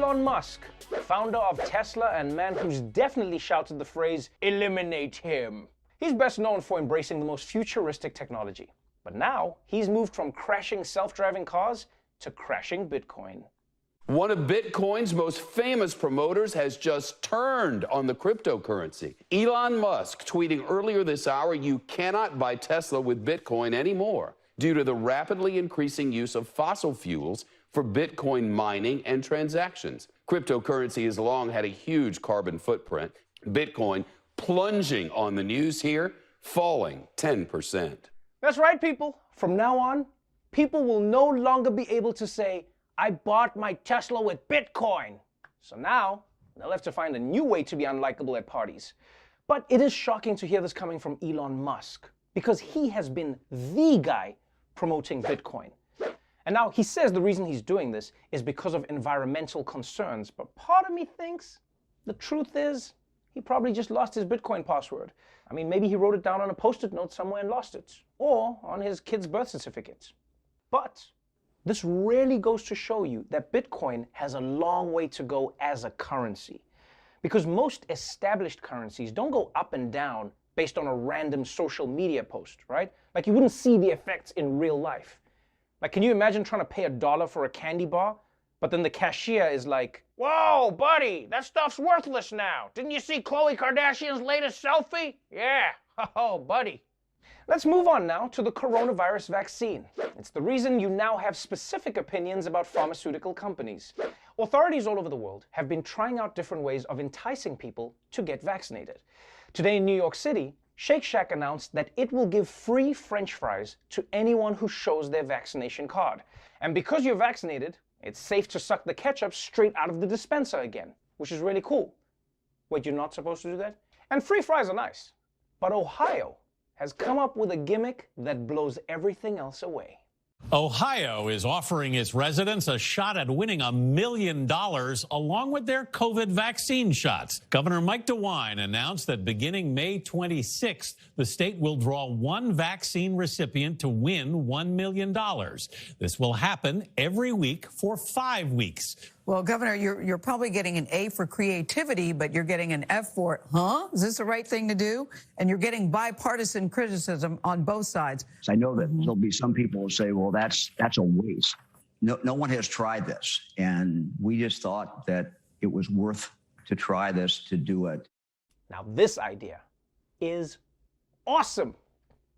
Elon Musk, founder of Tesla and man who's definitely shouted the phrase, "Eliminate him." He's best known for embracing the most futuristic technology. But now, he's moved from crashing self-driving cars to crashing Bitcoin. One of Bitcoin's most famous promoters has just turned on the cryptocurrency. Elon Musk tweeting earlier this hour, "You cannot buy Tesla with Bitcoin anymore due to the rapidly increasing use of fossil fuels for Bitcoin mining and transactions." Cryptocurrency has long had a huge carbon footprint. Bitcoin plunging on the news here, falling 10%. That's right, people. From now on, people will no longer be able to say, "I bought my Tesla with Bitcoin." So now, they'll have to find a new way to be unlikable at parties. But it is shocking to hear this coming from Elon Musk, because he has been the guy promoting Bitcoin. And now he says the reason he's doing this is because of environmental concerns. But part of me thinks the truth is he probably just lost his Bitcoin password. I mean, maybe he wrote it down on a Post-it note somewhere and lost it, or on his kid's birth certificate. But this really goes to show you that Bitcoin has a long way to go as a currency, because most established currencies don't go up and down based on a random social media post, right? Like, you wouldn't see the effects in real life. Like, can you imagine trying to pay $1 for a candy bar, but then the cashier is like, "Whoa, buddy, that stuff's worthless now. Didn't you see Khloe Kardashian's latest selfie? Yeah, oh, buddy." Let's move on now to the coronavirus vaccine. It's the reason you now have specific opinions about pharmaceutical companies. Authorities all over the world have been trying out different ways of enticing people to get vaccinated. Today in New York City, Shake Shack announced that it will give free French fries to anyone who shows their vaccination card. And because you're vaccinated, it's safe to suck the ketchup straight out of the dispenser again, which is really cool. Wait, you're not supposed to do that? And free fries are nice. But Ohio has come up with a gimmick that blows everything else away. Ohio is offering its residents a shot at winning $1 million along with their COVID vaccine shots. Governor Mike DeWine announced that beginning May 26th, the state will draw one vaccine recipient to win $1 million. This will happen every week for 5 weeks. Well, Governor, you're probably getting an A for creativity, but you're getting an F for, is this the right thing to do? And you're getting bipartisan criticism on both sides. I know that there'll be some people who say, well, that's a waste. No one has tried this. And we just thought that it was worth to try this, to do it. Now, this idea is awesome.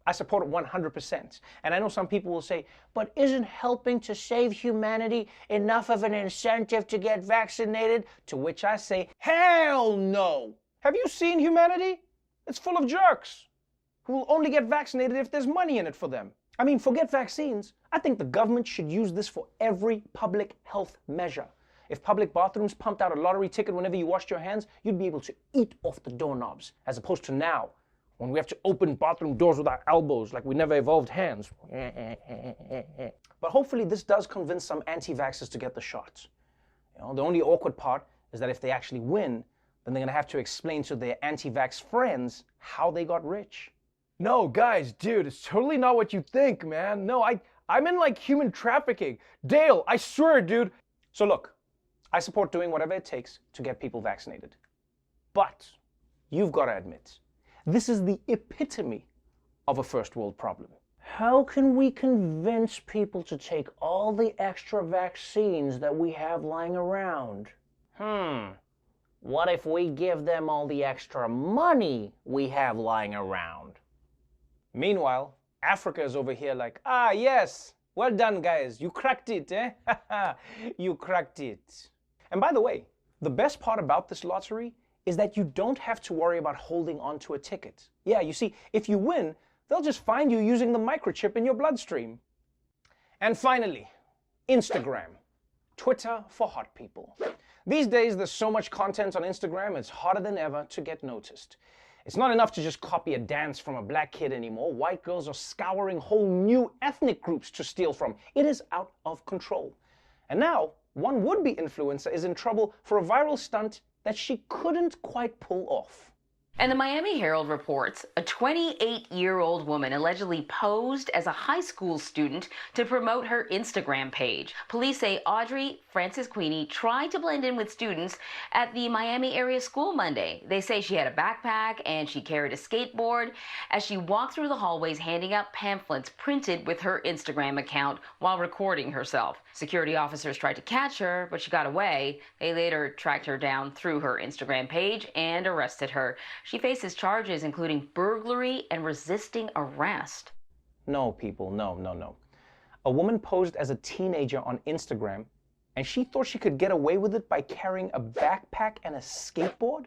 I support it 100%. And I know some people will say, but isn't helping to save humanity enough of an incentive to get vaccinated? To which I say, hell no! Have you seen humanity? It's full of jerks who will only get vaccinated if there's money in it for them. I mean, forget vaccines. I think the government should use this for every public health measure. If public bathrooms pumped out a lottery ticket whenever you washed your hands, you'd be able to eat off the doorknobs, as opposed to now, when we have to open bathroom doors with our elbows like we never evolved hands. But hopefully this does convince some anti-vaxxers to get the shot. The only awkward part is that if they actually win, then they're gonna have to explain to their anti-vax friends how they got rich. No, guys, dude, it's totally not what you think, man. No, I'm in like human trafficking. Dale, I swear, dude. So look, I support doing whatever it takes to get people vaccinated. But you've got to admit, this is the epitome of a first world problem. How can we convince people to take all the extra vaccines that we have lying around? What if we give them all the extra money we have lying around? Meanwhile, Africa is over here like, yes, well done guys, you cracked it, eh? You cracked it. And by the way, the best part about this lottery is that you don't have to worry about holding on to a ticket. Yeah, you see, if you win, they'll just find you using the microchip in your bloodstream. And finally, Instagram. Twitter for hot people. These days, there's so much content on Instagram, it's harder than ever to get noticed. It's not enough to just copy a dance from a black kid anymore. White girls are scouring whole new ethnic groups to steal from. It is out of control. And now, one would-be influencer is in trouble for a viral stunt that she couldn't quite pull off. And the Miami Herald reports a 28-year-old woman allegedly posed as a high school student to promote her Instagram page. Police say Audrey Francis Queenie tried to blend in with students at the Miami area school Monday. They say she had a backpack and she carried a skateboard as she walked through the hallways handing out pamphlets printed with her Instagram account while recording herself. Security officers tried to catch her, but she got away. They later tracked her down through her Instagram page and arrested her. She faces charges including burglary and resisting arrest. No, people, no. A woman posed as a teenager on Instagram, and she thought she could get away with it by carrying a backpack and a skateboard?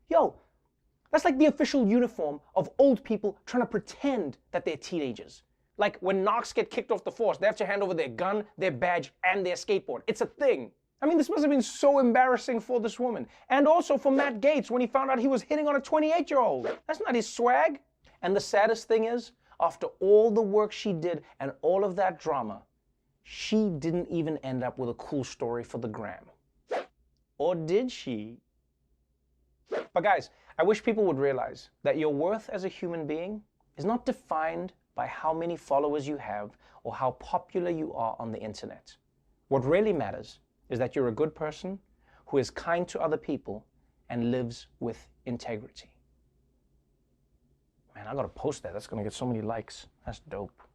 Yo, that's like the official uniform of old people trying to pretend that they're teenagers. Like when narcs get kicked off the force, they have to hand over their gun, their badge, and their skateboard. It's a thing. I mean, this must have been so embarrassing for this woman. And also for Matt Gaetz when he found out he was hitting on a 28-year-old. That's not his swag. And the saddest thing is, after all the work she did and all of that drama, she didn't even end up with a cool story for the gram. Or did she? But guys, I wish people would realize that your worth as a human being is not defined by how many followers you have or how popular you are on the internet. What really matters is that you're a good person who is kind to other people and lives with integrity. Man, I gotta post that. That's gonna get so many likes. That's dope.